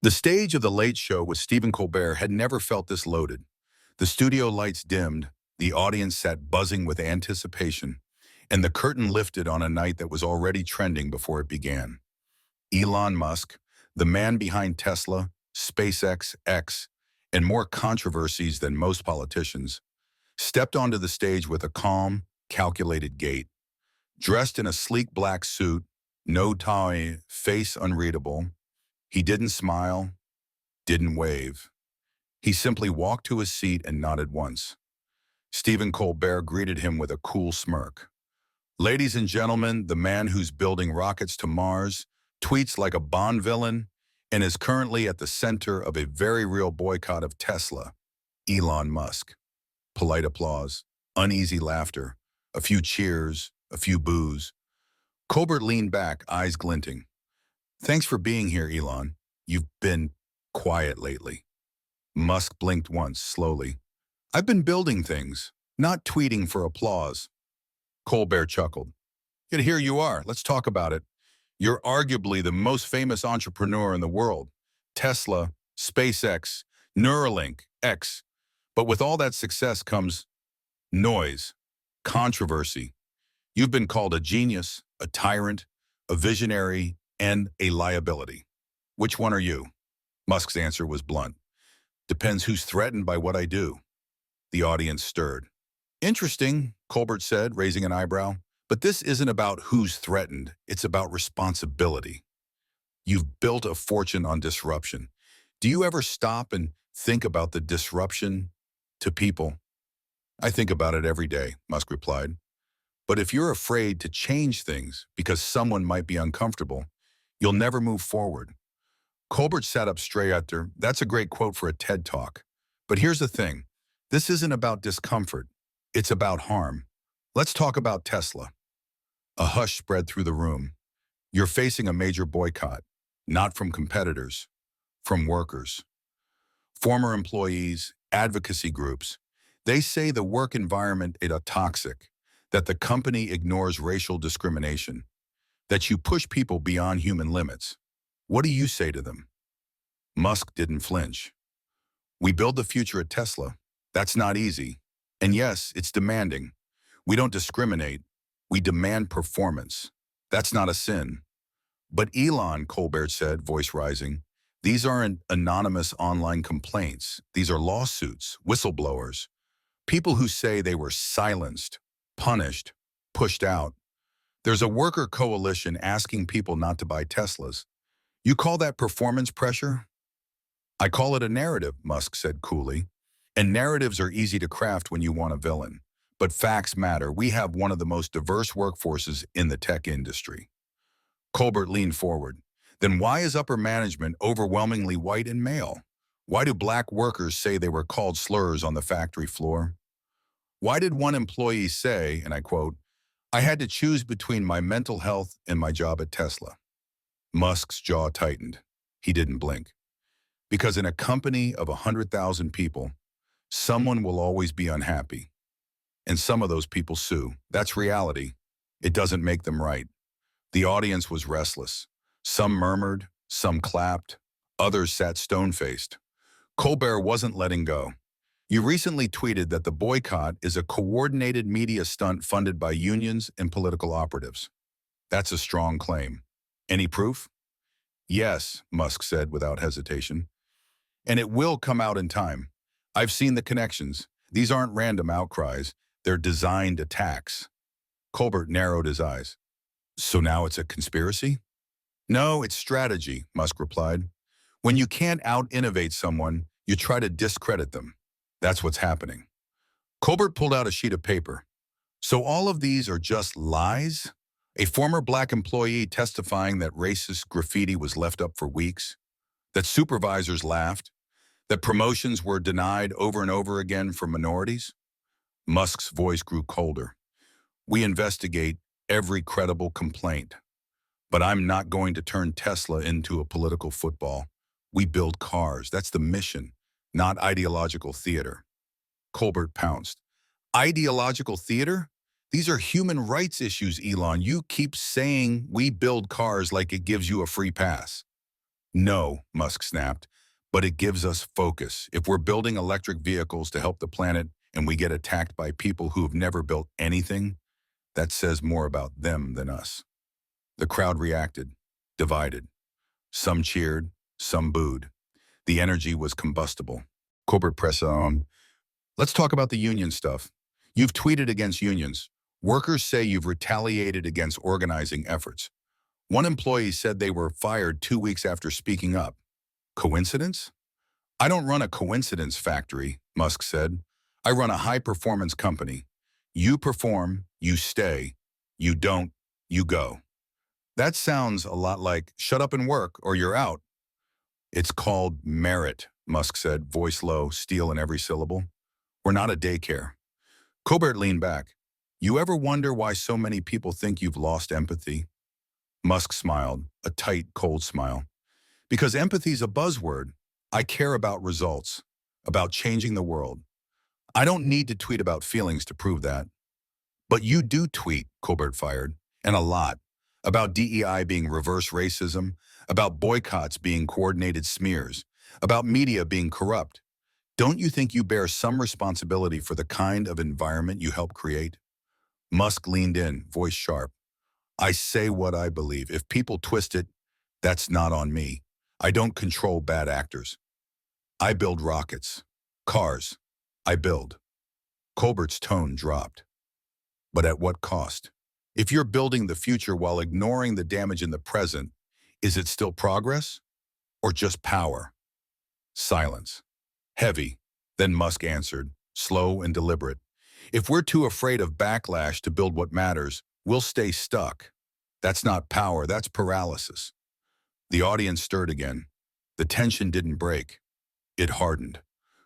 The stage of The Late Show with Stephen Colbert had never felt this loaded. The studio lights dimmed, the audience sat buzzing with anticipation, and the curtain lifted on a night that was already trending before it began. Elon Musk, the man behind Tesla, SpaceX, X, and more controversies than most politicians, stepped onto the stage with a calm, calculated gait. Dressed in a sleek black suit, no tie, face unreadable, he didn't smile, didn't wave. He simply walked to his seat and nodded once. Stephen Colbert greeted him with a cool smirk. Ladies and gentlemen, the man who's building rockets to Mars, tweets like a Bond villain, and is currently at the center of a very real boycott of Tesla, Elon Musk. Polite applause, uneasy laughter, a few cheers, a few boos. Colbert leaned back, eyes glinting. Thanks for being here, Elon. You've been quiet lately. Musk blinked once, slowly. I've been building things, not tweeting for applause. Colbert chuckled. Yet here you are. Let's talk about it. You're arguably the most famous entrepreneur in the world. Tesla, SpaceX, Neuralink, X. But with all that success comes noise, controversy. You've been called a genius, a tyrant, a visionary, and a liability. Which one are you? Musk's answer was blunt. Depends who's threatened by what I do. The audience stirred. Interesting, Colbert said, raising an eyebrow. But this isn't about who's threatened. It's about responsibility. You've built a fortune on disruption. Do you ever stop and think about the disruption to people? I think about it every day, Musk replied. But if you're afraid to change things because someone might be uncomfortable, you'll never move forward. Colbert sat up straight after. That's a great quote for a TED Talk. But here's the thing. This isn't about discomfort. It's about harm. Let's talk about Tesla. A hush spread through the room. You're facing a major boycott, not from competitors, from workers. Former employees, advocacy groups, they say the work environment is toxic, that the company ignores racial discrimination, that you push people beyond human limits. What do you say to them? Musk didn't flinch. We build the future at Tesla. That's not easy. And yes, it's demanding. We don't discriminate. We demand performance. That's not a sin. But Elon, Colbert said, voice rising, these aren't anonymous online complaints. These are lawsuits, whistleblowers, people who say they were silenced, punished, pushed out. There's a worker coalition asking people not to buy Teslas. You call that performance pressure? I call it a narrative, Musk said coolly. And narratives are easy to craft when you want a villain. But facts matter. We have one of the most diverse workforces in the tech industry. Colbert leaned forward. Then why is upper management overwhelmingly white and male? Why do black workers say they were called slurs on the factory floor? Why did one employee say, and I quote, I had to choose between my mental health and my job at Tesla? Musk's jaw tightened. He didn't blink. Because in a company of 100,000 people, someone will always be unhappy. And some of those people sue. That's reality. It doesn't make them right. The audience was restless. Some murmured, some clapped, others sat stone-faced. Colbert wasn't letting go. You recently tweeted that the boycott is a coordinated media stunt funded by unions and political operatives. That's a strong claim. Any proof? Yes, Musk said without hesitation. And it will come out in time. I've seen the connections. These aren't random outcries. They're designed attacks. Colbert narrowed his eyes. So now it's a conspiracy? No, it's strategy, Musk replied. When you can't out-innovate someone, you try to discredit them. That's what's happening. Colbert pulled out a sheet of paper. So all of these are just lies? A former black employee testifying that racist graffiti was left up for weeks? That supervisors laughed? That promotions were denied over and over again for minorities? Musk's voice grew colder. We investigate every credible complaint. But I'm not going to turn Tesla into a political football. We build cars. That's the mission, not ideological theater. Colbert pounced. Ideological theater? These are human rights issues, Elon. You keep saying we build cars like it gives you a free pass. No, Musk snapped, but it gives us focus. If we're building electric vehicles to help the planet and we get attacked by people who have never built anything, that says more about them than us. The crowd reacted, divided. Some cheered, some booed. The energy was combustible. Colbert pressed on. Let's talk about the union stuff. You've tweeted against unions. Workers say you've retaliated against organizing efforts. One employee said they were fired 2 weeks after speaking up. Coincidence? I don't run a coincidence factory, Musk said. I run a high-performance company. You perform, you stay. You don't, you go. That sounds a lot like shut up and work or you're out. It's called merit, Musk said, voice low, steel in every syllable. We're not a daycare. Colbert leaned back. You ever wonder why so many people think you've lost empathy? Musk smiled, a tight, cold smile. Because empathy's a buzzword. I care about results, about changing the world. I don't need to tweet about feelings to prove that. But you do tweet, Colbert fired, and a lot, about DEI being reverse racism, about boycotts being coordinated smears, about media being corrupt. Don't you think you bear some responsibility for the kind of environment you help create? Musk leaned in, voice sharp. I say what I believe. If people twist it, that's not on me. I don't control bad actors. I build rockets, cars. I build. Colbert's tone dropped. But at what cost? If you're building the future while ignoring the damage in the present, is it still progress or just power? Silence. Heavy. Then Musk answered, slow and deliberate. If we're too afraid of backlash to build what matters, we'll stay stuck. That's not power, that's paralysis. The audience stirred again. The tension didn't break. It hardened.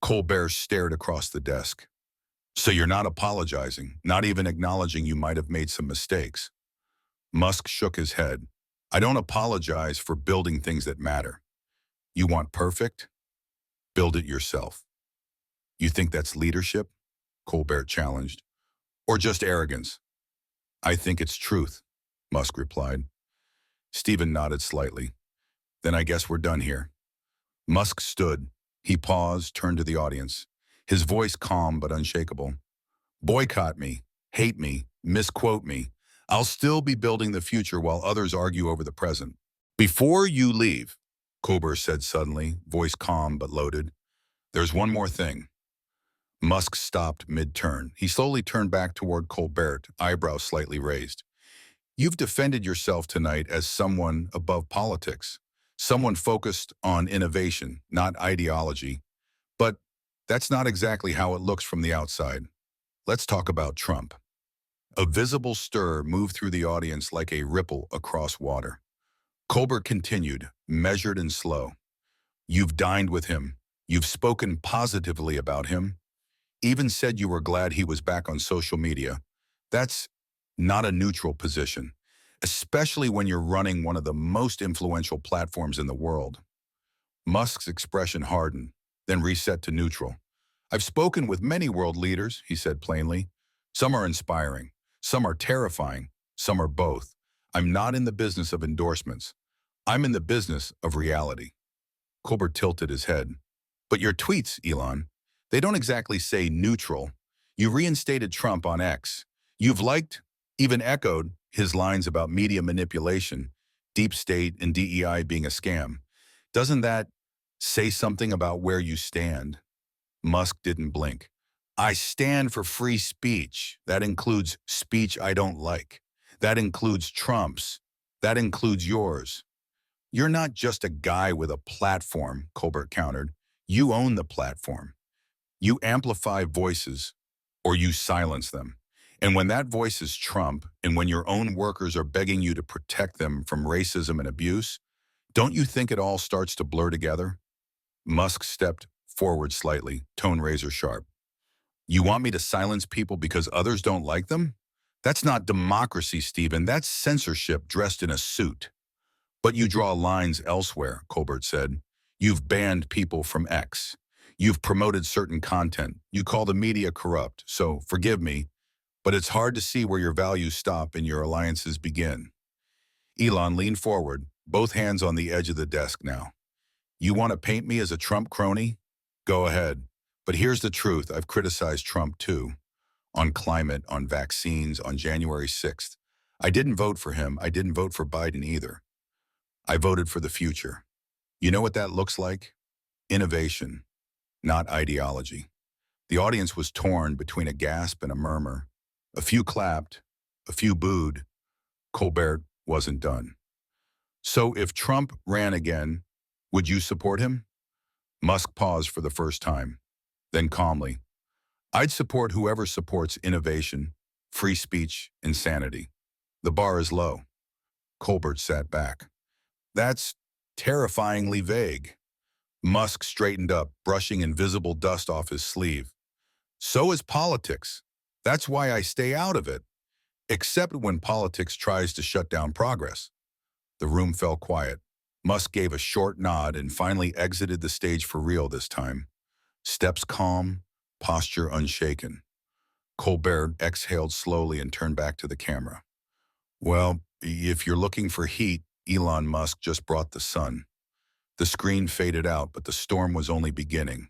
Colbert stared across the desk. So you're not apologizing, not even acknowledging you might have made some mistakes. Musk shook his head. I don't apologize for building things that matter. You want perfect? Build it yourself. You think that's leadership? Colbert challenged. Or just arrogance? I think it's truth, Musk replied. Stephen nodded slightly. Then I guess we're done here. Musk stood. He paused, turned to the audience. His voice calm but unshakable. Boycott me, hate me, misquote me. I'll still be building the future while others argue over the present. Before you leave, Colbert said suddenly, voice calm but loaded, there's one more thing. Musk stopped mid-turn. He slowly turned back toward Colbert, eyebrows slightly raised. You've defended yourself tonight as someone above politics, someone focused on innovation, not ideology. But that's not exactly how it looks from the outside. Let's talk about Trump. A visible stir moved through the audience like a ripple across water. Colbert continued, measured and slow. You've dined with him. You've spoken positively about him. Even said you were glad he was back on social media. That's not a neutral position, especially when you're running one of the most influential platforms in the world. Musk's expression hardened, then reset to neutral. I've spoken with many world leaders, he said plainly. Some are inspiring, some are terrifying, some are both. I'm not in the business of endorsements. I'm in the business of reality. Colbert tilted his head. But your tweets, Elon, they don't exactly say neutral. You reinstated Trump on X. You've liked, even echoed, his lines about media manipulation, deep state and DEI being a scam. Doesn't that say something about where you stand? Musk didn't blink. I stand for free speech. That includes speech I don't like. That includes Trump's. That includes yours. You're not just a guy with a platform, Colbert countered. You own the platform. You amplify voices or you silence them. And when that voice is Trump and when your own workers are begging you to protect them from racism and abuse, don't you think it all starts to blur together? Musk stepped forward slightly, tone razor sharp. You want me to silence people because others don't like them? That's not democracy, Stephen. That's censorship dressed in a suit. But you draw lines elsewhere, Colbert said. You've banned people from X. You've promoted certain content. You call the media corrupt. So forgive me, but it's hard to see where your values stop and your alliances begin. Elon leaned forward, both hands on the edge of the desk now. You want to paint me as a Trump crony? Go ahead. But here's the truth. I've criticized Trump too. On climate, on vaccines, on January 6th. I didn't vote for him. I didn't vote for Biden either. I voted for the future. You know what that looks like? Innovation, not ideology. The audience was torn between a gasp and a murmur. A few clapped, a few booed. Colbert wasn't done. So if Trump ran again, would you support him? Musk paused for the first time. Then calmly, I'd support whoever supports innovation, free speech, insanity. The bar is low. Colbert sat back. That's terrifyingly vague. Musk straightened up, brushing invisible dust off his sleeve. So is politics. That's why I stay out of it, except when politics tries to shut down progress. The room fell quiet. Musk gave a short nod and finally exited the stage for real this time. Steps calm, posture unshaken. Colbert exhaled slowly and turned back to the camera. Well, if you're looking for heat, Elon Musk just brought the sun. The screen faded out, but the storm was only beginning.